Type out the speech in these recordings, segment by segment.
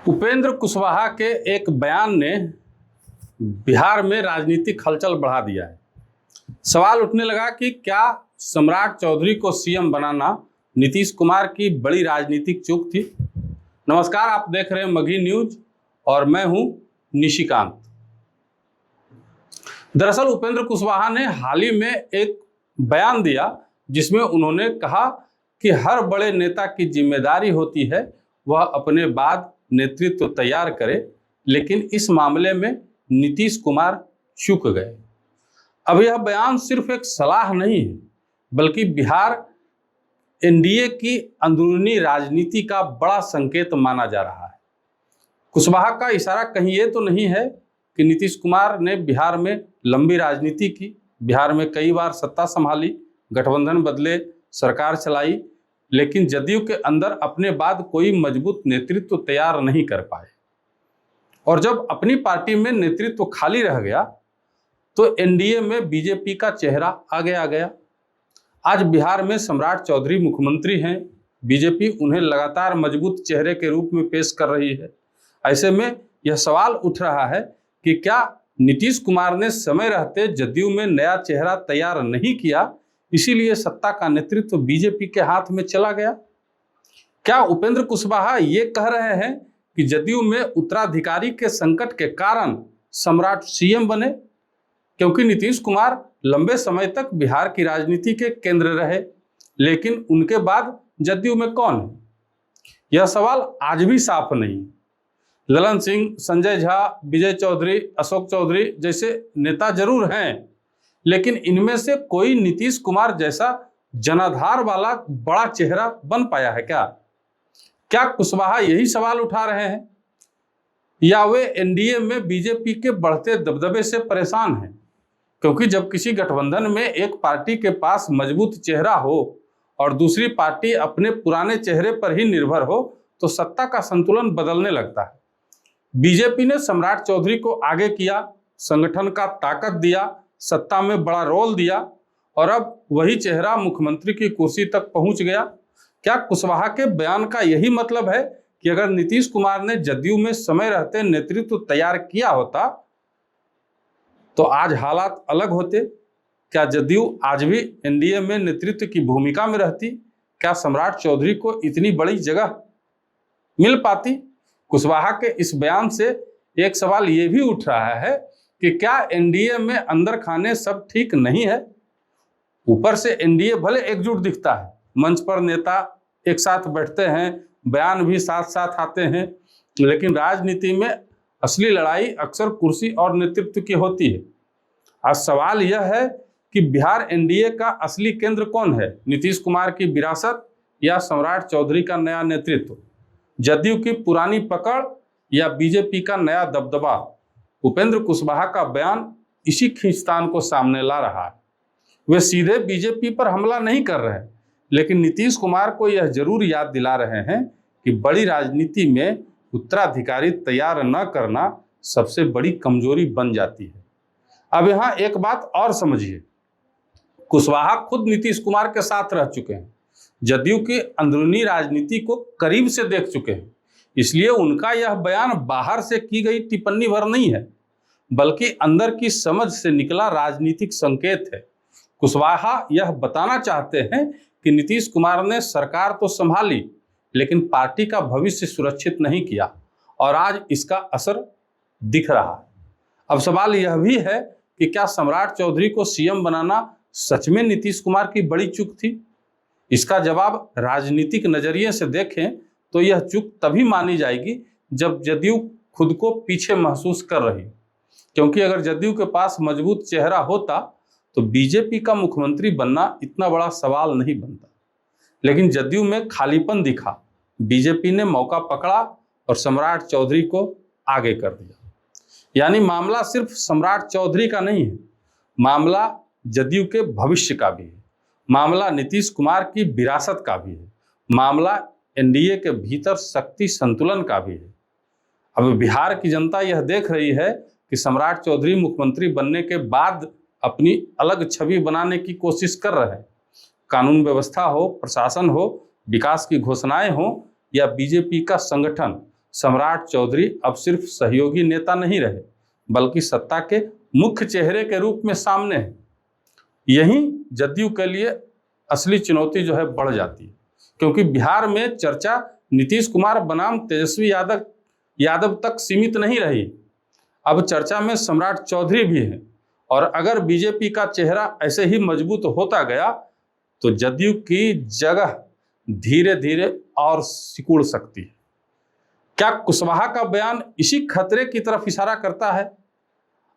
उपेंद्र कुशवाहा के एक बयान ने बिहार में राजनीतिक हलचल बढ़ा दिया है। सवाल उठने लगा कि क्या सम्राट चौधरी को सीएम बनाना नीतीश कुमार की बड़ी राजनीतिक चूक थी। नमस्कार, आप देख रहे हैं मगही न्यूज और मैं हूं निशिकांत। दरअसल उपेंद्र कुशवाहा ने हाल ही में एक बयान दिया जिसमें उन्होंने कहा कि हर बड़े नेता की जिम्मेदारी होती है वह अपने बाद नेतृत्व तैयार करे, लेकिन इस मामले में नीतीश कुमार चूक गए। अब यह बयान सिर्फ एक सलाह नहीं है बल्कि बिहार एनडीए की अंदरूनी राजनीति का बड़ा संकेत माना जा रहा है। कुशवाहा का इशारा कहीं ये तो नहीं है कि नीतीश कुमार ने बिहार में लंबी राजनीति की, बिहार में कई बार सत्ता संभाली, गठबंधन बदले, सरकार चलाई, लेकिन जदयू के अंदर अपने बाद कोई मजबूत नेतृत्व तैयार नहीं कर पाए। और जब अपनी पार्टी में नेतृत्व खाली रह गया तो एनडीए में बीजेपी का चेहरा आगे आ गया। आज बिहार में सम्राट चौधरी मुख्यमंत्री हैं, बीजेपी उन्हें लगातार मजबूत चेहरे के रूप में पेश कर रही है। ऐसे में यह सवाल उठ रहा है कि क्या नीतीश कुमार ने समय रहते जदयू में नया चेहरा तैयार नहीं किया, इसीलिए सत्ता का नेतृत्व बीजेपी के हाथ में चला गया। क्या उपेंद्र कुशवाहा ये कह रहे हैं कि जदयू में उत्तराधिकारी के संकट के कारण सम्राट सीएम बने, क्योंकि नीतीश कुमार लंबे समय तक बिहार की राजनीति के केंद्र रहे, लेकिन उनके बाद जदयू में कौन है? यह सवाल आज भी साफ नहीं। ललन सिंह, संजय झा, विजय चौधरी, अशोक चौधरी जैसे नेता जरूर हैं, लेकिन इनमें से कोई नीतीश कुमार जैसा जनाधार वाला बड़ा चेहरा बन पाया है क्या? क्या कुशवाहा यही सवाल उठा रहे हैं या वे एनडीए में बीजेपी के बढ़ते दबदबे से परेशान हैं? क्योंकि जब किसी गठबंधन में एक पार्टी के पास मजबूत चेहरा हो और दूसरी पार्टी अपने पुराने चेहरे पर ही निर्भर हो तो सत्ता का संतुलन बदलने लगता है। बीजेपी ने सम्राट चौधरी को आगे किया, संगठन का ताकत दिया, सत्ता में बड़ा रोल दिया और अब वही चेहरा मुख्यमंत्री की कुर्सी तक पहुंच गया। क्या कुशवाहा के बयान का यही मतलब है कि अगर नीतीश कुमार ने जदयू में समय रहते नेतृत्व तैयार किया होता तो आज हालात अलग होते? क्या जदयू आज भी एनडीए में नेतृत्व की भूमिका में रहती? क्या सम्राट चौधरी को इतनी बड़ी जगह मिल पाती? कुशवाहा के इस बयान से एक सवाल ये भी उठ रहा है कि क्या एनडीए में अंदर खाने सब ठीक नहीं है? ऊपर से एनडीए भले एकजुट दिखता है, मंच पर नेता एक साथ बैठते हैं, बयान भी साथ साथ आते हैं, लेकिन राजनीति में असली लड़ाई अक्सर कुर्सी और नेतृत्व की होती है। आज सवाल यह है कि बिहार एनडीए का असली केंद्र कौन है? नीतीश कुमार की विरासत या सम्राट चौधरी का नया नेतृत्व? जदयू की पुरानी पकड़ या बीजेपी का नया दबदबा? उपेंद्र कुशवाहा का बयान इसी खींचतान को सामने ला रहा है। वे सीधे बीजेपी पर हमला नहीं कर रहे, लेकिन नीतीश कुमार को यह जरूर याद दिला रहे हैं कि बड़ी राजनीति में उत्तराधिकारी तैयार न करना सबसे बड़ी कमजोरी बन जाती है। अब यहाँ एक बात और समझिए, कुशवाहा खुद नीतीश कुमार के साथ रह चुके हैं, जदयू की अंदरूनी राजनीति को करीब से देख चुके हैं, इसलिए उनका यह बयान बाहर से की गई टिप्पणी भर नहीं है बल्कि अंदर की समझ से निकला राजनीतिक संकेत है। कुशवाहा यह बताना चाहते हैं कि नीतीश कुमार ने सरकार तो संभाली लेकिन पार्टी का भविष्य सुरक्षित नहीं किया और आज इसका असर दिख रहा है। अब सवाल यह भी है कि क्या सम्राट चौधरी को सीएम बनाना सच में नीतीश कुमार की बड़ी चूक थी? इसका जवाब राजनीतिक नजरिए से देखें तो यह चूक तभी मानी जाएगी जब जदयू खुद को पीछे महसूस कर रही, क्योंकि अगर जदयू के पास मजबूत चेहरा होता तो बीजेपी का मुख्यमंत्री बनना इतना बड़ा सवाल नहीं बनता। लेकिन जदयू में खालीपन दिखा, बीजेपी ने मौका पकड़ा और सम्राट चौधरी को आगे कर दिया। यानी मामला सिर्फ सम्राट चौधरी का नहीं है, मामला जदयू के भविष्य का भी है, मामला नीतीश कुमार की विरासत का भी है, मामला एनडीए के भीतर शक्ति संतुलन का भी है। अब बिहार की जनता यह देख रही है कि सम्राट चौधरी मुख्यमंत्री बनने के बाद अपनी अलग छवि बनाने की कोशिश कर रहे हैं। कानून व्यवस्था हो, प्रशासन हो, विकास की घोषणाएं हो या बीजेपी का संगठन, सम्राट चौधरी अब सिर्फ सहयोगी नेता नहीं रहे, बल्कि सत्ता के मुख्य चेहरे के रूप में सामने हैं। यही जदयू के लिए असली चुनौती जो है बढ़ जाती है, क्योंकि बिहार में चर्चा नीतीश कुमार बनाम तेजस्वी यादव तक सीमित नहीं रही। अब चर्चा में सम्राट चौधरी भी है, और अगर बीजेपी का चेहरा ऐसे ही मजबूत होता गया तो जदयू की जगह धीरे धीरे और सिकुड़ सकती है। क्या कुशवाहा का बयान इसी खतरे की तरफ इशारा करता है?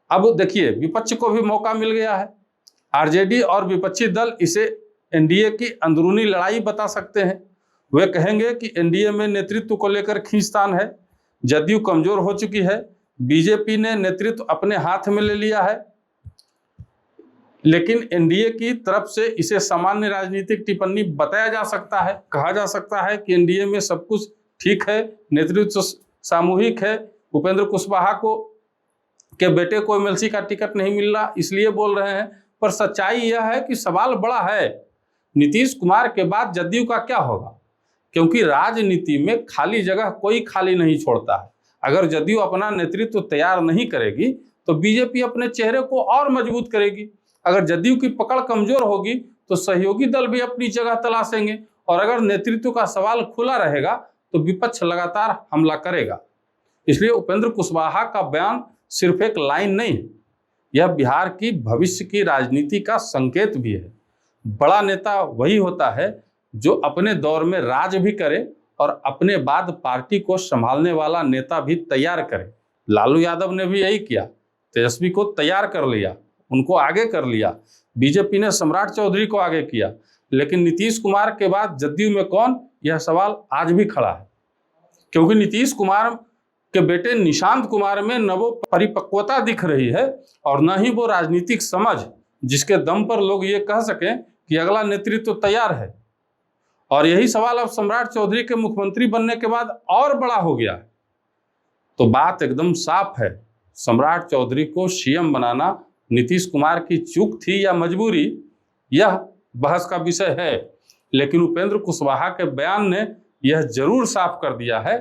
अब देखिए, विपक्ष को भी मौका मिल गया है। आरजेडी और विपक्षी दल इसे एनडीए की अंदरूनी लड़ाई बता सकते हैं। वे कहेंगे कि एनडीए में नेतृत्व को लेकर खींचतान है, जदयू कमजोर हो चुकी है, बीजेपी ने नेतृत्व अपने हाथ में ले लिया है। लेकिन एनडीए की तरफ से इसे सामान्य राजनीतिक टिप्पणी बताया जा सकता है। कहा जा सकता है कि एनडीए में सब कुछ ठीक है, नेतृत्व सामूहिक है, उपेंद्र कुशवाहा के बेटे को एमएलसी का टिकट नहीं मिल रहा इसलिए बोल रहे हैं। पर सच्चाई यह है कि सवाल बड़ा है, नीतीश कुमार के बाद जदयू का क्या होगा? क्योंकि राजनीति में खाली जगह कोई खाली नहीं छोड़ता है। अगर जदयू अपना नेतृत्व तैयार नहीं करेगी तो बीजेपी अपने चेहरे को और मजबूत करेगी। अगर जदयू की पकड़ कमजोर होगी तो सहयोगी दल भी अपनी जगह तलाशेंगे, और अगर नेतृत्व का सवाल खुला रहेगा तो विपक्ष लगातार हमला करेगा। इसलिए उपेंद्र कुशवाहा का बयान सिर्फ एक लाइन नहीं है, यह बिहार की भविष्य की राजनीति का संकेत भी है। बड़ा नेता वही होता है जो अपने दौर में राज भी करे और अपने बाद पार्टी को संभालने वाला नेता भी तैयार करे। लालू यादव ने भी यही किया, तेजस्वी को तैयार कर लिया, उनको आगे कर लिया। बीजेपी ने सम्राट चौधरी को आगे किया, लेकिन नीतीश कुमार के बाद जदयू में कौन, यह सवाल आज भी खड़ा है। क्योंकि नीतीश कुमार के बेटे निशांत कुमार में न वो परिपक्वता दिख रही है और न ही वो राजनीतिक समझ जिसके दम पर लोग ये कह सकें कि अगला नेतृत्व तैयार है। और यही सवाल अब सम्राट चौधरी के मुख्यमंत्री बनने के बाद और बड़ा हो गया है। तो बात एकदम साफ है, सम्राट चौधरी को सीएम बनाना नीतीश कुमार की चूक थी या मजबूरी, यह बहस का विषय है। लेकिन उपेंद्र कुशवाहा के बयान ने यह जरूर साफ कर दिया है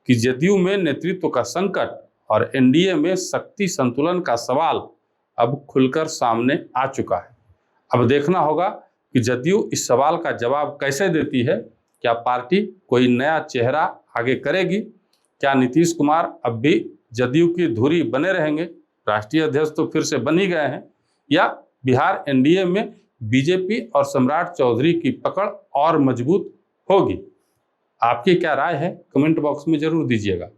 कि जदयू में नेतृत्व का संकट और एनडीए में शक्ति संतुलन का सवाल अब खुलकर सामने आ चुका है। अब देखना होगा कि जदयू इस सवाल का जवाब कैसे देती है। क्या पार्टी कोई नया चेहरा आगे करेगी? क्या नीतीश कुमार अब भी जदयू की धुरी बने रहेंगे? राष्ट्रीय अध्यक्ष तो फिर से बन ही गए हैं। या बिहार एनडीए में बीजेपी और सम्राट चौधरी की पकड़ और मजबूत होगी? आपकी क्या राय है? कमेंट बॉक्स में जरूर दीजिएगा।